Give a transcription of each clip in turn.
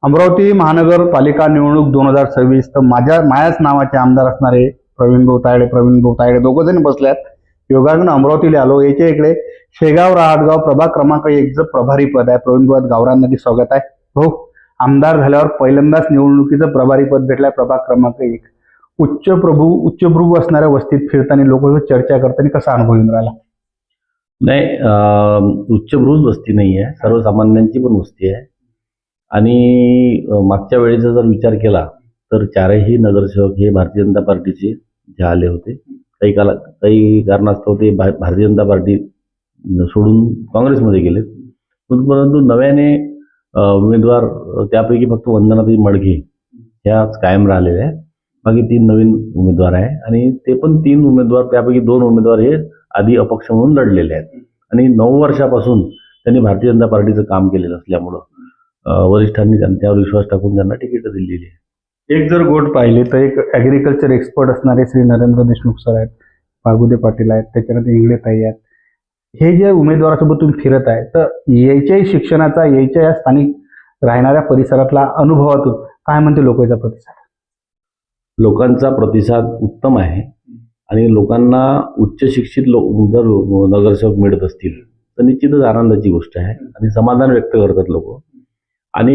अमरावती महानगरपालिका निवडणूक 2026 तर मायाच नावाचे आमदार असणारे प्रवीण भाऊ तायडे दोघं जण बसल्यात. योगायोगानं अमरावतीला आलो. याच्या इकडे शेगाव राहटगाव प्रभाग क्रमांक 1 चं प्रभारी पद आहे. प्रवीण भाऊ गावरांना स्वागत आहे. भाऊ, आमदार झाल्यावर पहिल्यांदाच निवडणुकीचं प्रभारी पद भेटलंय प्रभाग क्रमांक 1. उच्चभ्रू असणाऱ्या वस्तीत फिरताना लोक चर्चा करताना कसा अनुभव येऊन राहिला? नाही, उच्चभ्रूच वस्ती नाही आहे, सर्वसामान्यांची पण वस्ती आहे. आणि मागच्या वेळेचा जर विचार केला तर चारही नगरसेवक हे भारतीय जनता पार्टीचे जे आले होते. काही कारणास्तव ते भारतीय जनता पार्टी सोडून काँग्रेसमध्ये गेलेत. परंतु नव्याने उमेदवार त्यापैकी फक्त वंदनाताई मडघे ह्याच कायम राहिलेल्या आहेत. बाकी 3 नवीन उमेदवार आहे आणि ते पण 3 उमेदवार त्यापैकी 2 उमेदवार हे आधी अपक्ष म्हणून लढलेले आहेत. आणि 9 वर्षापासून त्यांनी भारतीय जनता पार्टीचं काम केलेलं असल्यामुळं वरिष्ठांनी त्यांच्यावर विश्वास टाकून त्यांना तिकीट दिलेली आहे. एक जर गोट पाहिले तर एक ॲग्रिकल्चर एक्सपर्ट असणारे श्री नरेंद्र देशमुख सर आहेत, पागुदे पाटील आहेत, त्याच्यानंतर इंगळे ताई आहेत. हे जे उमेदवारासोबत तुम्ही फिरत आहे तर याच्याही शिक्षणाचा, याच्या या स्थानिक राहणाऱ्या परिसरातला अनुभवातून काय म्हणते लोकांचा प्रतिसाद? लोकांचा प्रतिसाद उत्तम आहे आणि लोकांना उच्च शिक्षित जर नगरसेवक मिळत असतील तर निश्चितच आनंदाची गोष्ट आहे आणि समाधान व्यक्त करतात लोक. आणि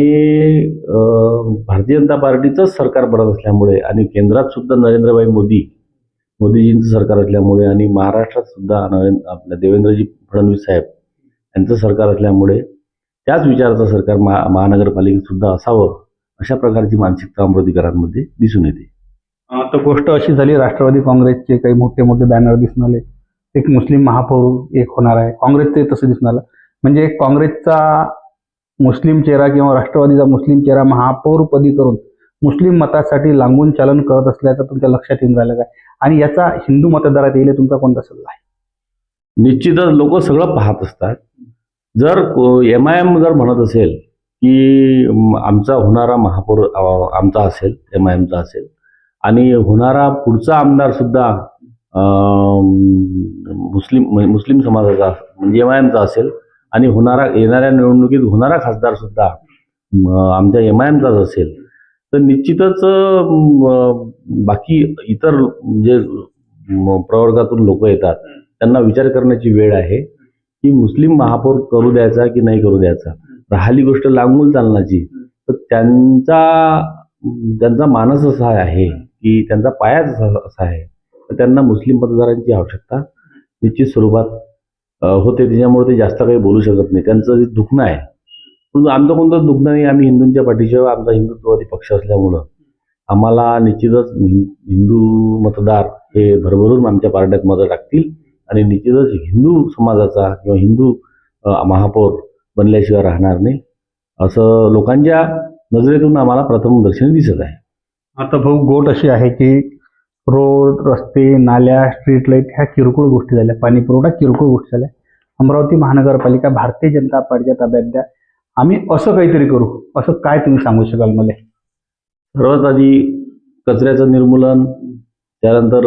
भारतीय जनता पार्टीचंच सरकार बनत असल्यामुळे आणि केंद्रात सुद्धा नरेंद्रभाई मोदीजींचं सरकार असल्यामुळे आणि महाराष्ट्रात सुद्धा आपल्या देवेंद्रजी फडणवीस साहेब यांचं सरकार असल्यामुळे त्याच विचाराचं सरकार महानगरपालिकेत सुद्धा असावं अशा प्रकारची मानसिकता अमरावतीकरांमध्ये दिसून येते. तर गोष्ट अशी झाली, राष्ट्रवादी काँग्रेसचे काही मोठे बॅनर दिसून आले. एक मुस्लिम महापौर एक होणार आहे, काँग्रेसचे तसं दिसून आलं. म्हणजे काँग्रेसचा मुस्लिम चेहरा किंवा राष्ट्रवादीचा मुस्लिम चेहरा महापौरपदी करून मुस्लिम मतासाठी लागून चालन करत असल्याचं तुमच्या लक्षात येऊन राहिलं काय? आणि याचा हिंदू मतदारात येईल तुमचा कोणता सल्ला आहे? निश्चितच लोक सगळं पाहत असतात. जर MIM जर म्हणत असेल की आमचा होणारा महापौर आमचा असेल, MIMचा असेल आणि होणारा पुढचा आमदार सुद्धा मुस्लिम समाजाचा म्हणजे MIMचा असेल आणि येणाऱ्या निवडणुकीत होणारा खासदार सुद्धा आमच्या MIMचाच असेल तर निश्चितच बाकी इतर जे प्रवर्गातून लोक येतात त्यांना विचार करण्याची वेळ आहे की मुस्लिम महापौर करू द्यायचा की नाही करू द्यायचा. राहिली गोष्ट लागून चालण्याची तर त्यांचा मानस असा आहे की त्यांचा पायाच असा आहे तर त्यांना मुस्लिम मतदारांची आवश्यकता निश्चित स्वरूपात होते. त्याच्यामुळे ते जास्त काही बोलू शकत नाही. त्यांचं जे दुखणं आहे, परंतु आमचं कोणतं दुखणं नाही. आम्ही हिंदूंच्या पाठीशिवाय आमचा हिंदुत्ववादी पक्ष असल्यामुळं आम्हाला निश्चितच हिंदू मतदार हे भरभरून आमच्या पार्ट्यात मतं टाकतील आणि निश्चितच हिंदू समाजाचा किंवा हिंदू महापौर बनल्याशिवाय राहणार नाही असं लोकांच्या नजरेतून आम्हाला प्रथम दर्शनी दिसत आहे. आता भाऊ, गोट अशी आहे की रोड, रस्ते, नाल्या, स्ट्रीट लाईट ह्या किरकोळ गोष्टी झाल्या, पाणी पुरवठा किरकोळ गोष्टी झाल्या. अमरावती महानगरपालिका भारतीय जनता पार्टीच्या ताब्यात द्या, आम्ही असं काहीतरी करू, असं काय तुम्ही सांगू शकाल मला? सर्वात आधी कचऱ्याचं निर्मूलन, त्यानंतर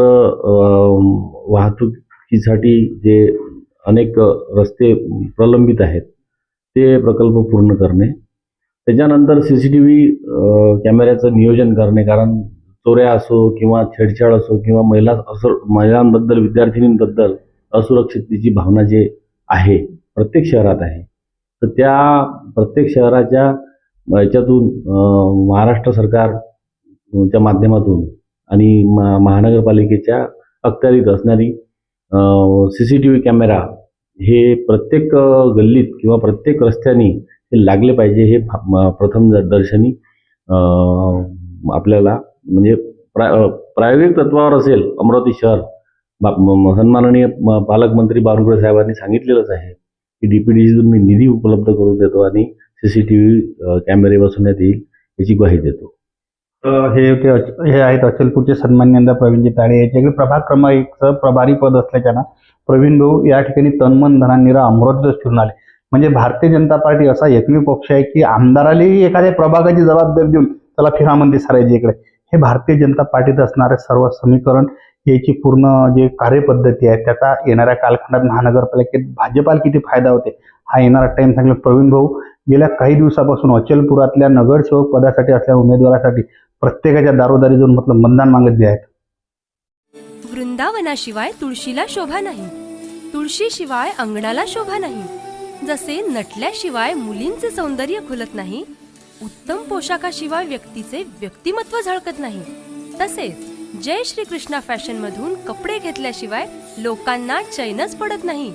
वाहतुकीसाठी जे अनेक रस्ते प्रलंबित आहेत ते प्रकल्प पूर्ण करणे, त्याच्यानंतर CCTV कॅमेऱ्याचं नियोजन करणे. कारण चोऱ्या असो किंवा छेडछाड असो किंवा महिलांबद्दल, विद्यार्थिनींबद्दल असुरक्षिततेची भावना जे आहे प्रत्येक शहरात आहे तर त्या प्रत्येक शहराच्या याच्यातून महाराष्ट्र सरकारच्या माध्यमातून आणि महानगरपालिकेच्या अखत्यारीत असणारी CCTV कॅमेरा हे प्रत्येक गल्लीत किंवा प्रत्येक रस्त्याने हे लागले पाहिजे. हे प्रथम दर्शनी आपल्याला म्हणजे प्रायोगिक तत्वावर असेल. अमरावती शहर सन्माननीय पालकमंत्री बावनकुळे साहेबांनी सांगितलेलंच आहे की DPDCतून मी निधी उपलब्ध करून देतो आणि CCTV कॅमेरे बसवण्यात येईल याची ग्वाही देतो. हे आहेत अचलपूरचे सन्माननीय आमदार प्रवीणजी तायडे. याच्याकडे प्रभाग क्रमांक 1चं प्रभारी पद असल्याच्यानं प्रवीण भाऊ या ठिकाणी तनमन धनांनीरा अमरावतीतच फिरून आले. म्हणजे भारतीय जनता पार्टी असा एकमेव पक्ष आहे की आमदारालाही एखाद्या प्रभागाची जबाबदारी देऊन त्याला फिरामध्ये सारायची इकडे. हे भारतीय जनता पार्टीत असणारे सर्व समीकरण, याची पूर्ण जे कार्यपद्धती आहे त्याचा येणाऱ्या कालखंडात महानगरपालिकेत भाजपाला किती फायदा होते हा येणारा टाइम सांगेल. प्रवीण भाऊ, गेल्या काही दिवसापासून अचलपुरातल्या नगरसेवक पदासाठी असलेल्या उमेदवारासाठी प्रत्येकाच्या दारोदारी जाऊन म्हटलं मतदान मागत जे आहेत. वृंदावनाशिवाय तुळशीला शोभा नाही, तुळशीशिवाय अंगणाला शोभा नाही. जसे नटल्याशिवाय मुलींचे सौंदर्य खुलत नाही, उत्तम पोशाखाशिवाय व्यक्तीचे व्यक्तिमत्व झळकत नाही, तसेच जय श्री कृष्णा फॅशन मधून कपडे घेतल्याशिवाय लोकांना चैनच पडत नाही.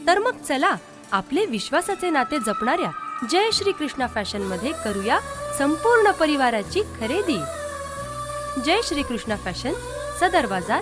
तर मग चला आपले विश्वासाचे नाते जपणाऱ्या जय श्री कृष्णा फॅशन मध्ये करूया संपूर्ण परिवाराची खरेदी. जय श्री कृष्णा फॅशन, सदर बाजार,